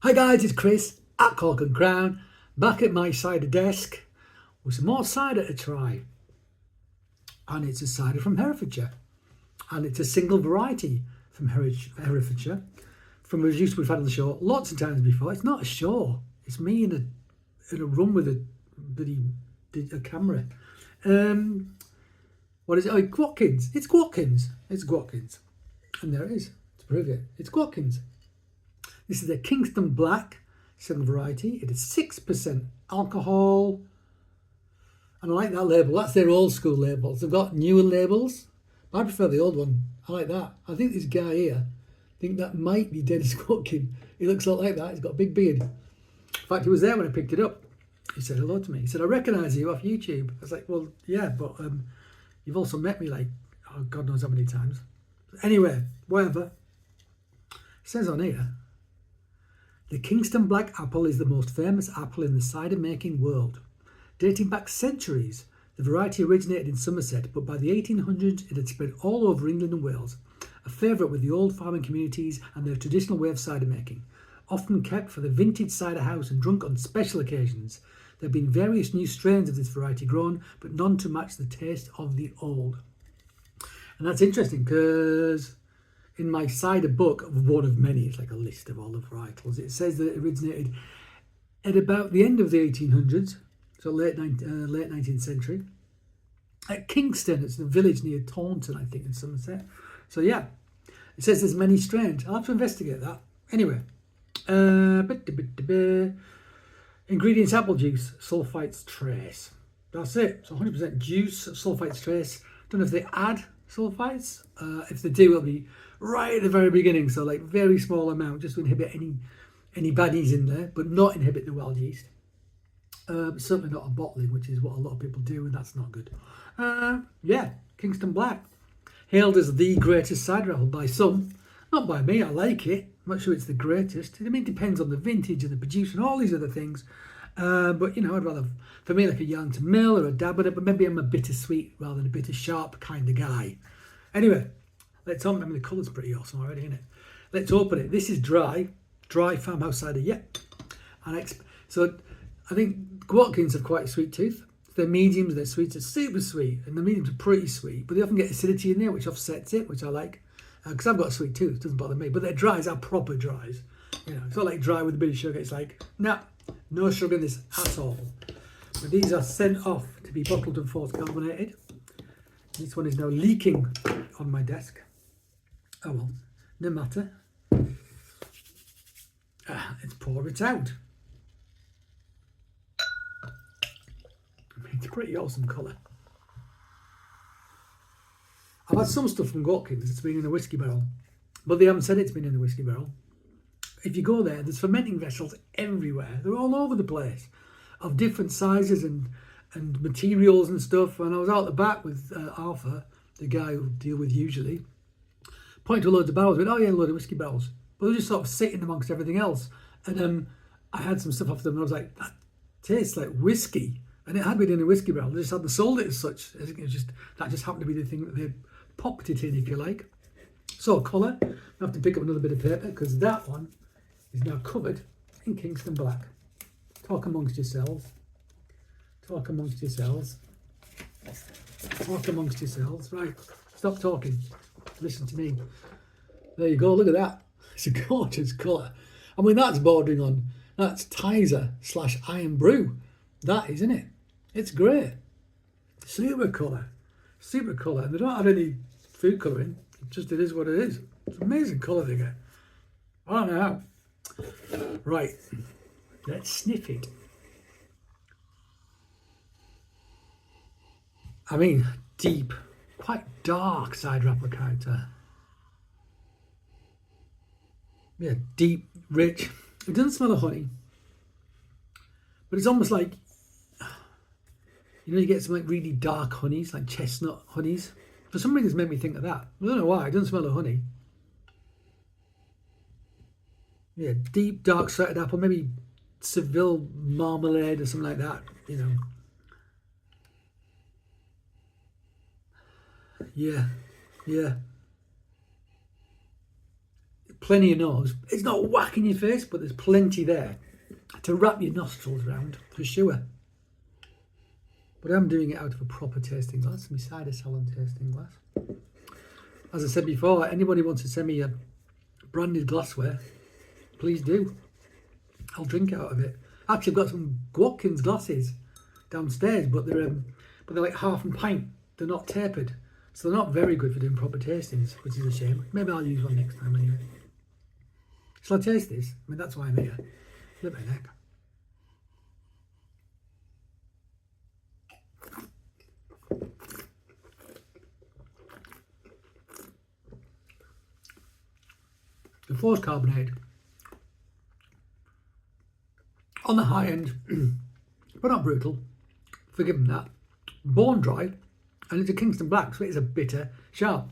Hi guys, it's Chris at Cork and Crown, back at my cider desk with some more cider to try. And it's a cider from Herefordshire. And it's a single variety from Herefordshire, from a juice we've had on the show lots of times before. It's not a show, it's me in a room with a camera. What is it? Oh, Gwatkin's. It's Gwatkin's. It's Gwatkin's. And there it is. To prove it, it's Gwatkin's. This is a Kingston Black single variety. It is 6% alcohol. And I like that label. That's their old school labels. They've got newer labels. I prefer the old one. I like that. I think this guy here, I think that might be Dennis Gwatkin. He looks a lot like that. He's got a big beard. In fact, he was there when I picked it up. He said hello to me. He said, I recognise you off YouTube. I was like, well, yeah, but you've also met me like, oh, God knows how many times. Anyway, whatever. It says on here, the Kingston Black apple is the most famous apple in the cider making world. Dating back centuries, the variety originated in Somerset, but by the 1800s it had spread all over England and Wales, a favourite with the old farming communities and their traditional way of cider making. Often kept for the vintage cider house and drunk on special occasions, there have been various new strains of this variety grown, but none to match the taste of the old. And that's interesting because in my cider book, one of many, it's like a list of all the varietals, it says that it originated at about the end of the 1800s, so late 19th century, at Kingston. It's a village near Taunton, I think, in Somerset. So yeah, it says there's many strains. I'll have to investigate that. Anyway, ingredients: apple juice, sulfites trace. That's it. So 100% juice, sulfites trace. Don't know if they add sulfites. If they do, it'll be right at the very beginning, so like very small amount, just to inhibit any baddies in there, but not inhibit the wild yeast. Certainly not a bottling, which is what a lot of people do, and that's not good. Yeah, Kingston Black, hailed as the greatest cider apple by some, not by me. I like it. I'm not sure it's the greatest. I mean, it depends on the vintage and the producer and all these other things. But you know, I'd rather, for me, like a yarn to mill or a dab at it, but maybe I'm a bittersweet rather than a bitter sharp kind of guy. Anyway, let's open it. I mean, the colour's pretty awesome already, isn't it? Let's open it. This is dry farmhouse cider. Yep. So I think Gwatkins have quite a sweet tooth. They're mediums, they're sweets, they're super sweet, and the mediums are pretty sweet, but they often get acidity in there, which offsets it, which I like, because I've got a sweet tooth, it doesn't bother me. But their dries are proper dries. You know, it's not like dry with a bit of sugar. It's like, nah, no sugar in this at all. But these are sent off to be bottled and force carbonated. This one is now leaking on my desk. Oh well, no matter. Let's pour it out. It's a pretty awesome colour. I've had some stuff from Gwatkin's that's been in a whiskey barrel, but they haven't said it's been in the whiskey barrel. If you go there, there's fermenting vessels everywhere. They're all over the place, of different sizes and materials and stuff. And I was out the back with Arthur, the guy who I deal with usually, pointing to loads of barrels. I went, oh yeah, a load of whiskey barrels. But they're just sort of sitting amongst everything else. And I had some stuff off them, and I was like, that tastes like whiskey. And it had been in a whiskey barrel. They just hadn't sold it as such. It was just, that just happened to be the thing that they popped it in, if you like. So colour, I have to pick up another bit of paper because that one is now covered in Kingston Black. Talk amongst yourselves. Talk amongst yourselves. Talk amongst yourselves. Right, stop talking. Listen to me. There you go, look at that. It's a gorgeous colour. I mean, that's bordering on, that's Tizer / Iron Brew. That is, isn't it? It's great. Super colour. Super colour. And they don't have any food colouring. It is what it is. It's an amazing colour they get. I don't know. Right. Let's sniff it. I mean, deep, quite dark cider apple character. Yeah, deep, rich. It doesn't smell of honey. But it's almost like, you know, you get some like really dark honeys, like chestnut honeys. For some reason, it's made me think of that. I don't know why. It doesn't smell of honey. Yeah, deep, dark cider apple, maybe Seville marmalade or something like that, you know. Yeah. plenty of nose. It's not whacking your face, but there's plenty there to wrap your nostrils around, for sure. But I'm doing it out of a proper tasting glass, my cider salon tasting glass. As I said before, anybody wants to send me a branded glassware, please do. I'll drink out of it. Actually, I've got some Gwatkin's glasses downstairs, but they're like half a pint. They're not tapered, so they're not very good for doing proper tastings, which is a shame. Maybe I'll use one next time anyway. Shall I taste this? I mean, that's why I'm here. Flip my neck. The forced carbonate on the high end, but not brutal. Forgive them that. Bone dry, and it's a Kingston Black, so it is a bitter sharp.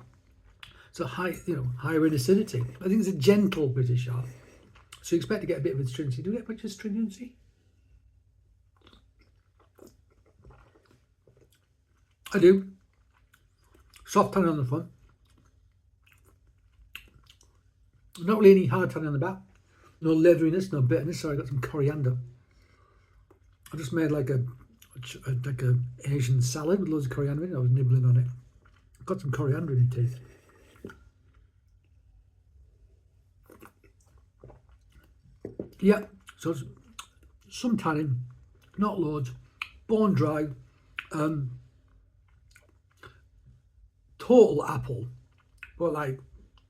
So high, higher in acidity. I think it's a gentle bitter sharp. So you expect to get a bit of astringency. Do you get much astringency? I do. Soft tannin on the front. Not really any hard tannin on the back. No leatheriness, no bitterness. Sorry, I got some coriander. I just made like a Asian salad with loads of coriander in it. I was nibbling on it. Got some coriander in your teeth. Yeah, so some tannin, not loads. Bone dry. Total apple, but like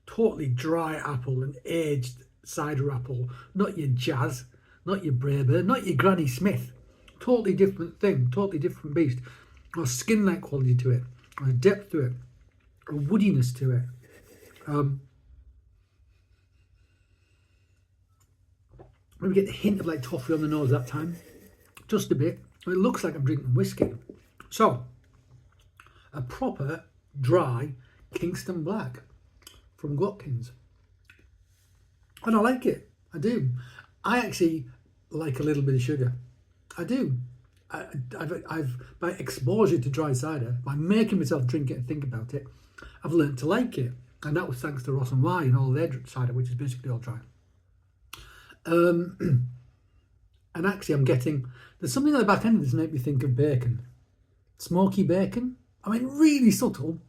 totally dry apple and aged cider apple. Not your Jazz, not your Braeburn, not your Granny Smith. Totally different thing, totally different beast. A skin-like quality to it, a depth to it, a woodiness to it. Maybe get a hint of like toffee on the nose that time, just a bit. It looks like I'm drinking whiskey. So, a proper dry Kingston Black from Gwatkin's. And I like it, I do. I actually like a little bit of sugar. I do. I've by exposure to dry cider, by making myself drink it and think about it, I've learned to like it. And that was thanks to Ross and Y and all their cider, which is basically all dry. And actually I'm getting, there's something at the back end of this make me think of bacon. Smoky bacon. I mean, really subtle,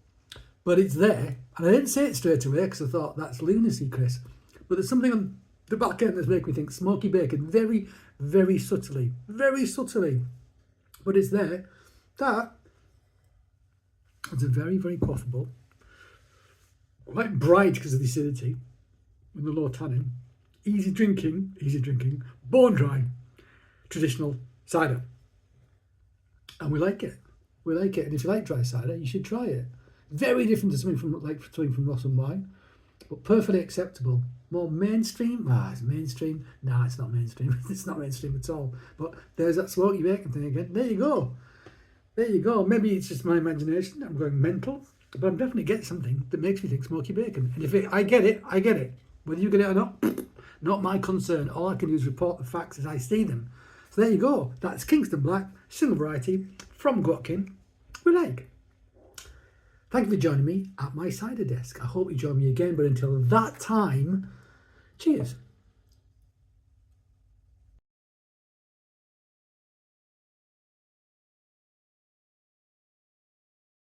but it's there. And I didn't say it straight away because I thought that's lunacy, Chris. But there's something on the back end that's making me think smoky bacon, very, very subtly. But it's there. That is a very, very quaffable, quite bright because of the acidity and the low tannin. Easy drinking, bone dry, traditional cider. And we like it. And if you like dry cider, you should try it. Very different to something from Ross and Wine, but perfectly acceptable. More mainstream? It's mainstream. No, it's not mainstream. It's not mainstream at all. But there's that smoky bacon thing again. There you go. Maybe it's just my imagination. I'm going mental. But I'm definitely getting something that makes me think smoky bacon. And if I get it, I get it. Whether you get it or not, not my concern. All I can do is report the facts as I see them. So there you go. That's Kingston Black, single variety from Gwatkin. We like. Thank you for joining me at my cider desk. I hope you join me again. But until that time, cheers.